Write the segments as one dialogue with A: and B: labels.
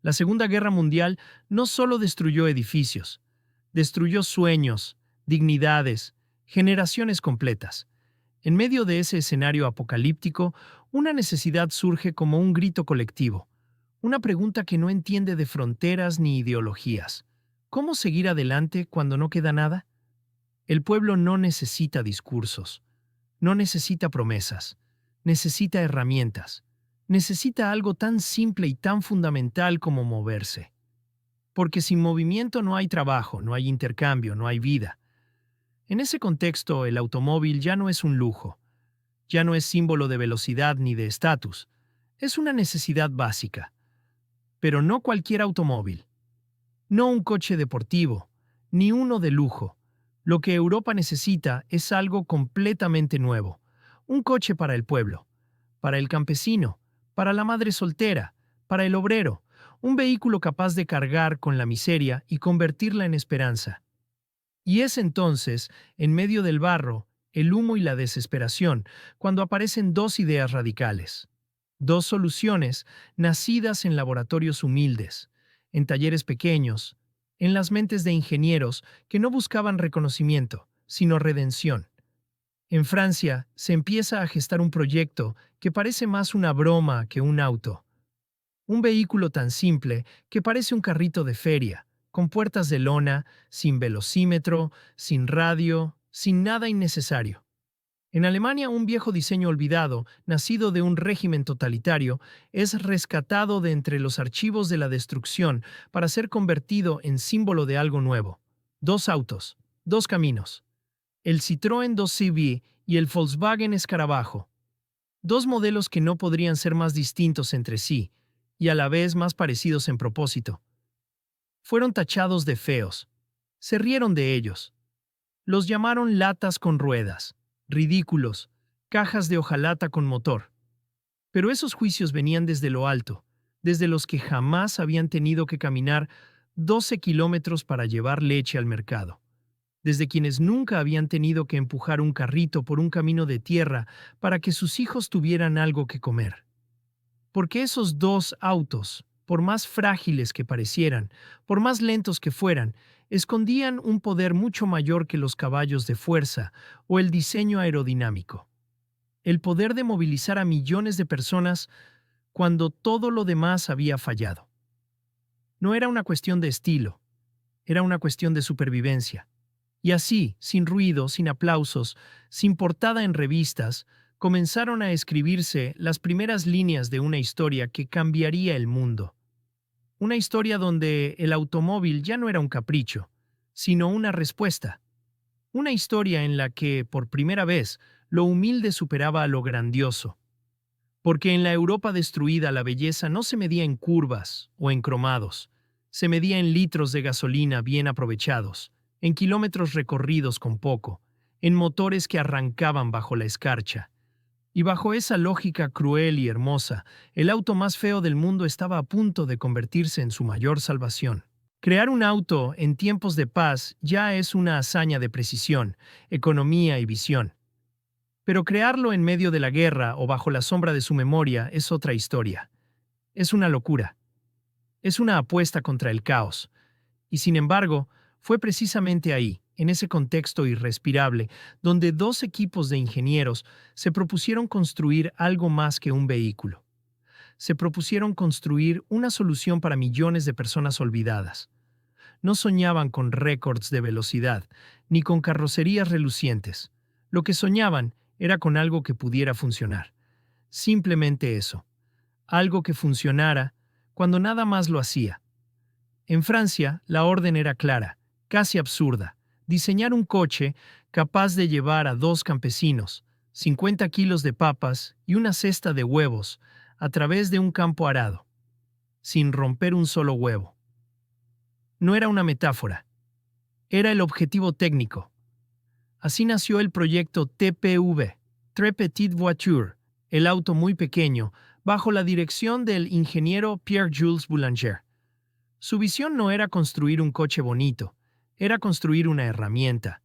A: La Segunda Guerra Mundial no solo destruyó edificios, destruyó sueños, dignidades, generaciones completas. En medio de ese escenario apocalíptico, una necesidad surge como un grito colectivo, una pregunta que no entiende de fronteras ni ideologías. ¿Cómo seguir adelante cuando no queda nada? El pueblo no necesita discursos, no necesita promesas, necesita herramientas, necesita algo tan simple y tan fundamental como moverse. Porque sin movimiento no hay trabajo, no hay intercambio, no hay vida. En ese contexto, el automóvil ya no es un lujo, ya no es símbolo de velocidad ni de estatus, es una necesidad básica. Pero no cualquier automóvil, no un coche deportivo, ni uno de lujo. Lo que Europa necesita es algo completamente nuevo, un coche para el pueblo, para el campesino, para la madre soltera, para el obrero, un vehículo capaz de cargar con la miseria y convertirla en esperanza. Y es entonces, en medio del barro, el humo y la desesperación, cuando aparecen dos ideas radicales. Dos soluciones nacidas en laboratorios humildes, en talleres pequeños, en las mentes de ingenieros que no buscaban reconocimiento, sino redención. En Francia se empieza a gestar un proyecto que parece más una broma que un auto. Un vehículo tan simple que parece un carrito de feria, con puertas de lona, sin velocímetro, sin radio, sin nada innecesario. En Alemania, un viejo diseño olvidado, nacido de un régimen totalitario, es rescatado de entre los archivos de la destrucción para ser convertido en símbolo de algo nuevo. Dos autos, dos caminos. El Citroën 2CV y el Volkswagen Escarabajo. Dos modelos que no podrían ser más distintos entre sí, y a la vez más parecidos en propósito. Fueron tachados de feos. Se rieron de ellos. Los llamaron latas con ruedas, ridículos, cajas de hojalata con motor. Pero esos juicios venían desde lo alto, desde los que jamás habían tenido que caminar 12 kilómetros para llevar leche al mercado, desde quienes nunca habían tenido que empujar un carrito por un camino de tierra para que sus hijos tuvieran algo que comer. Porque esos dos autos, por más frágiles que parecieran, por más lentos que fueran, escondían un poder mucho mayor que los caballos de fuerza o el diseño aerodinámico. El poder de movilizar a millones de personas cuando todo lo demás había fallado. No era una cuestión de estilo, era una cuestión de supervivencia. Y así, sin ruido, sin aplausos, sin portada en revistas, comenzaron a escribirse las primeras líneas de una historia que cambiaría el mundo. Una historia donde el automóvil ya no era un capricho, sino una respuesta. Una historia en la que, por primera vez, lo humilde superaba a lo grandioso. Porque en la Europa destruida la belleza no se medía en curvas o en cromados, se medía en litros de gasolina bien aprovechados, en kilómetros recorridos con poco, en motores que arrancaban bajo la escarcha. Y bajo esa lógica cruel y hermosa, el auto más feo del mundo estaba a punto de convertirse en su mayor salvación. Crear un auto en tiempos de paz ya es una hazaña de precisión, economía y visión. Pero crearlo en medio de la guerra o bajo la sombra de su memoria es otra historia. Es una locura. Es una apuesta contra el caos. Y sin embargo, fue precisamente ahí, en ese contexto irrespirable, donde dos equipos de ingenieros se propusieron construir algo más que un vehículo. Se propusieron construir una solución para millones de personas olvidadas. No soñaban con récords de velocidad, ni con carrocerías relucientes. Lo que soñaban era con algo que pudiera funcionar. Simplemente eso. Algo que funcionara cuando nada más lo hacía. En Francia, la orden era clara, casi absurda. Diseñar un coche capaz de llevar a dos campesinos, 50 kilos de papas y una cesta de huevos a través de un campo arado, sin romper un solo huevo. No era una metáfora, era el objetivo técnico. Así nació el proyecto TPV, Très Petite Voiture, el auto muy pequeño, bajo la dirección del ingeniero Pierre-Jules Boulanger. Su visión no era construir un coche bonito, era construir una herramienta,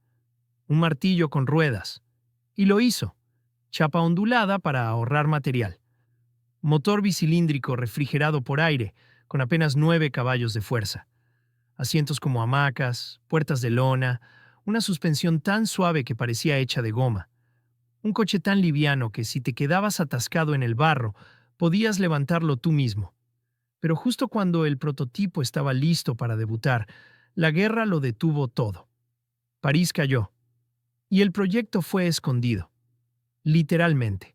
A: un martillo con ruedas. Y lo hizo, chapa ondulada para ahorrar material, motor bicilíndrico refrigerado por aire, con apenas 9 caballos de fuerza. Asientos como hamacas, puertas de lona, una suspensión tan suave que parecía hecha de goma. Un coche tan liviano que si te quedabas atascado en el barro, podías levantarlo tú mismo. Pero justo cuando el prototipo estaba listo para debutar, la guerra lo detuvo todo. París cayó, y el proyecto fue escondido, literalmente.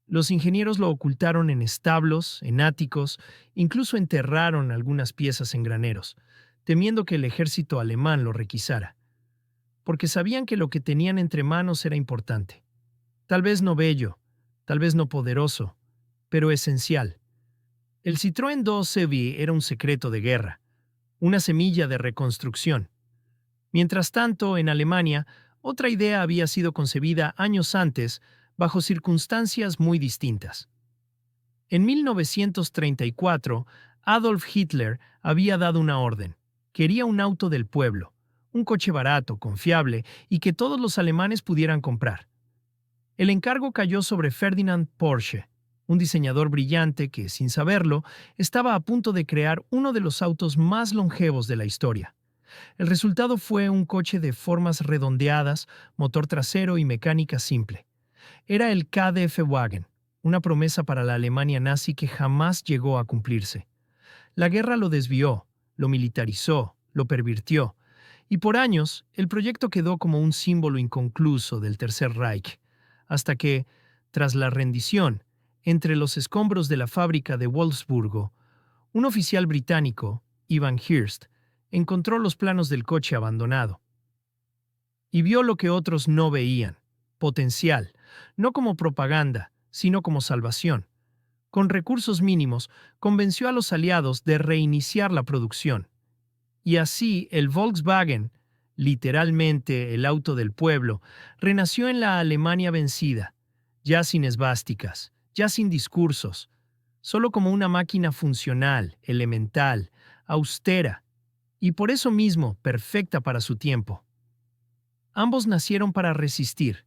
A: Los ingenieros lo ocultaron en establos, en áticos, incluso enterraron algunas piezas en graneros, temiendo que el ejército alemán lo requisara, porque sabían que lo que tenían entre manos era importante. Tal vez no bello, tal vez no poderoso, pero esencial. El Citroën 2 CV era un secreto de guerra, una semilla de reconstrucción. Mientras tanto, en Alemania, otra idea había sido concebida años antes, bajo circunstancias muy distintas. En 1934, Adolf Hitler había dado una orden. Quería un auto del pueblo, un coche barato, confiable y que todos los alemanes pudieran comprar. El encargo cayó sobre Ferdinand Porsche, un diseñador brillante que, sin saberlo, estaba a punto de crear uno de los autos más longevos de la historia. El resultado fue un coche de formas redondeadas, motor trasero y mecánica simple. Era el KDF-Wagen, una promesa para la Alemania nazi que jamás llegó a cumplirse. La guerra lo desvió, lo militarizó, lo pervirtió, y por años el proyecto quedó como un símbolo inconcluso del Tercer Reich, hasta que, tras la rendición, entre los escombros de la fábrica de Wolfsburgo, un oficial británico, Ivan Hirst, encontró los planos del coche abandonado. Y vio lo que otros no veían: potencial, no como propaganda, sino como salvación. Con recursos mínimos, convenció a los aliados de reiniciar la producción. Y así el Volkswagen, literalmente el auto del pueblo, renació en la Alemania vencida, ya sin esvásticas, ya sin discursos, solo como una máquina funcional, elemental, austera, y por eso mismo perfecta para su tiempo. Ambos nacieron para resistir.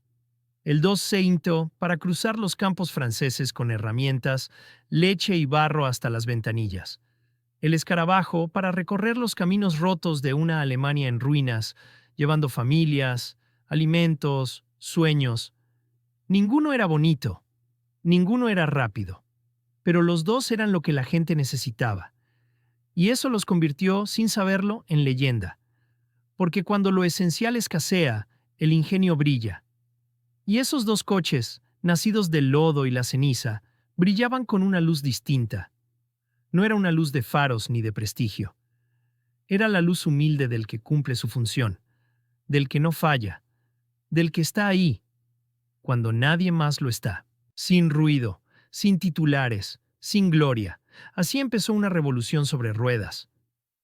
A: El 2 Ceinto para cruzar los campos franceses con herramientas, leche y barro hasta las ventanillas. El escarabajo para recorrer los caminos rotos de una Alemania en ruinas, llevando familias, alimentos, sueños. Ninguno era bonito, ninguno era rápido, pero los dos eran lo que la gente necesitaba. Y eso los convirtió, sin saberlo, en leyenda. Porque cuando lo esencial escasea, el ingenio brilla. Y esos dos coches, nacidos del lodo y la ceniza, brillaban con una luz distinta. No era una luz de faros ni de prestigio. Era la luz humilde del que cumple su función, del que no falla, del que está ahí, cuando nadie más lo está. Sin ruido, sin titulares, sin gloria. Así empezó una revolución sobre ruedas.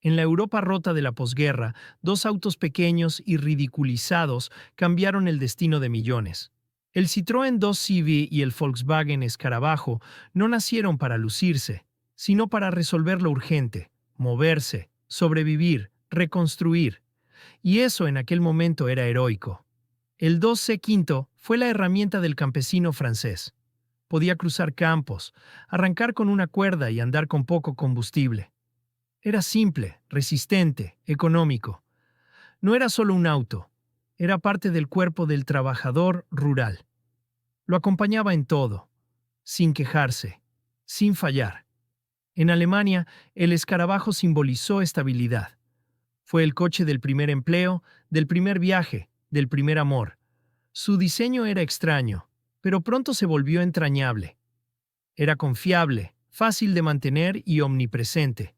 A: En la Europa rota de la posguerra, dos autos pequeños y ridiculizados cambiaron el destino de millones. El Citroën 2 CV y el Volkswagen Escarabajo no nacieron para lucirse, sino para resolver lo urgente: moverse, sobrevivir, reconstruir. Y eso en aquel momento era heroico. El 2C Quinto fue la herramienta del campesino francés. Podía cruzar campos, arrancar con una cuerda y andar con poco combustible. Era simple, resistente, económico. No era solo un auto, era parte del cuerpo del trabajador rural. Lo acompañaba en todo, sin quejarse, sin fallar. En Alemania, el escarabajo simbolizó estabilidad. Fue el coche del primer empleo, del primer viaje, del primer amor. Su diseño era extraño, pero pronto se volvió entrañable. Era confiable, fácil de mantener y omnipresente.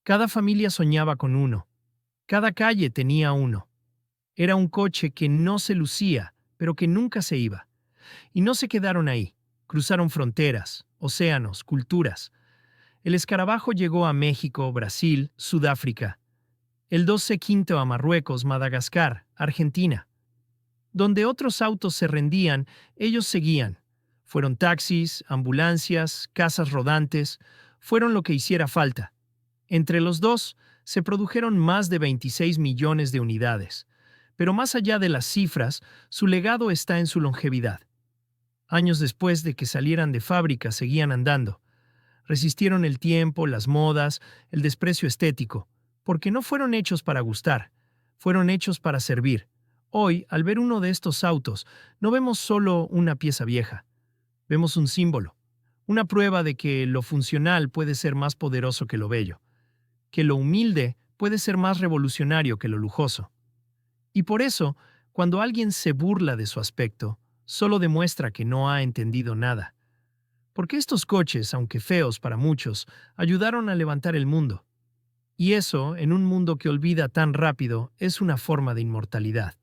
A: Cada familia soñaba con uno. Cada calle tenía uno. Era un coche que no se lucía, pero que nunca se iba. Y no se quedaron ahí. Cruzaron fronteras, océanos, culturas. El escarabajo llegó a México, Brasil, Sudáfrica. El 2C Quinto a Marruecos, Madagascar, Argentina. Donde otros autos se rendían, ellos seguían. Fueron taxis, ambulancias, casas rodantes. Fueron lo que hiciera falta. Entre los dos, se produjeron más de 26 millones de unidades. Pero más allá de las cifras, su legado está en su longevidad. Años después de que salieran de fábrica, seguían andando. Resistieron el tiempo, las modas, el desprecio estético, porque no fueron hechos para gustar, fueron hechos para servir. Hoy, al ver uno de estos autos, no vemos solo una pieza vieja, vemos un símbolo, una prueba de que lo funcional puede ser más poderoso que lo bello, que lo humilde puede ser más revolucionario que lo lujoso. Y por eso, cuando alguien se burla de su aspecto, solo demuestra que no ha entendido nada. Porque estos coches, aunque feos para muchos, ayudaron a levantar el mundo. Y eso, en un mundo que olvida tan rápido, es una forma de inmortalidad.